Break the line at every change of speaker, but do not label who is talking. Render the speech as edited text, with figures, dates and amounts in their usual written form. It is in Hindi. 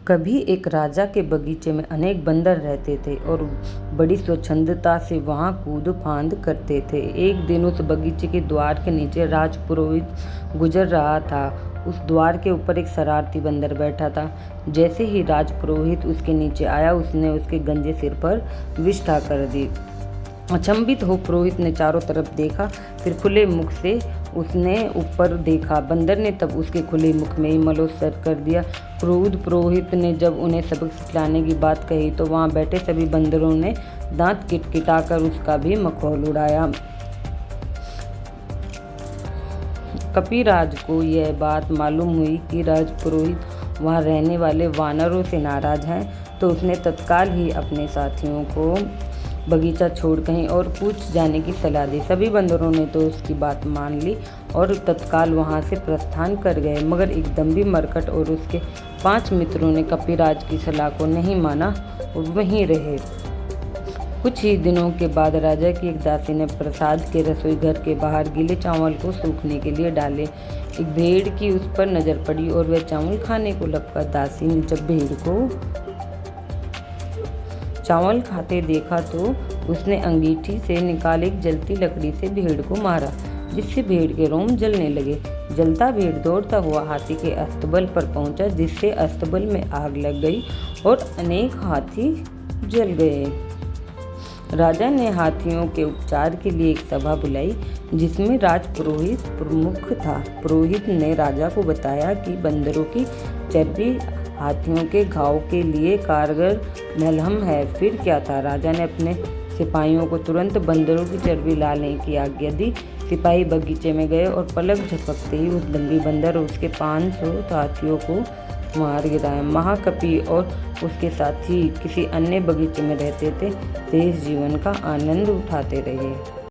कभी एक राजा के बगीचे में अनेक बंदर रहते थे और बड़ी स्वच्छंदता से वहां कूद फांद करते थे। एक दिन उस बगीचे के द्वार के नीचे राजपुरोहित गुजर रहा था। उस द्वार के ऊपर एक शरारती बंदर बैठा था। जैसे ही राजपुरोहित उसके नीचे आया, उसने उसके गंजे सिर पर विष्ठा कर दी। अचंभित हो पुरोहित ने चारों तरफ देखा, फिर खुले मुख से उसने ऊपर देखा। बंदर ने तब उसके खुले मुख में ही मलोत्सर्ग कर दिया। क्रोध पुरोहित ने जब उन्हें सबक सिखलाने की बात कही तो वहां बैठे सभी बंदरों ने दांत किटकिटाकर उसका भी मखौल उड़ाया। कपिराज को यह बात मालूम हुई कि राजपुरोहित वहां रहने वाले वानरों से नाराज हैं, तो उसने तत्काल ही अपने साथियों को बगीचा छोड़ कहीं और कूच जाने की सलाह दी। सभी बंदरों ने तो उसकी बात मान ली और तत्काल वहां से प्रस्थान कर गए, मगर एक दंभी मरकट और उसके 5 मित्रों ने कपिराज की सलाह को नहीं माना और वहीं रहे। कुछ ही दिनों के बाद राजा की एक दासी ने प्रसाद के रसोई घर के बाहर गीले चावल को सूखने के लिए डाले। एक भेड़ की उस पर नजर पड़ी और वह चावल खाने को लपका। दासी ने जब भेड़ को चावल खाते देखा तो उसने अंगीठी से निकाल एक जलती लकड़ी से भेड़ को मारा, जिससे भेड़ के रोम जलने लगे। जलता भेड़ दौड़ता हुआ हाथी के अस्तबल पर पहुंचा, जिससे अस्तबल में आग लग गई और अनेक हाथी जल गए। राजा ने हाथियों के उपचार के लिए एक सभा बुलाई, जिसमें राजपुरोहित प्रमुख था। पुरोहित ने राजा को बताया कि बंदरों की चर्बी हाथियों के घाव के लिए कारगर मलहम है। फिर क्या था, राजा ने अपने सिपाहियों को तुरंत बंदरों की चर्बी लाने की आज्ञा दी। सिपाही बगीचे में गए और पलक झपकते ही उस दंभी बंदर और उसके 500 हाथियों को मार गिराया। महाकपि और उसके साथी किसी अन्य बगीचे में रहते थे, तेज जीवन का आनंद उठाते रहे।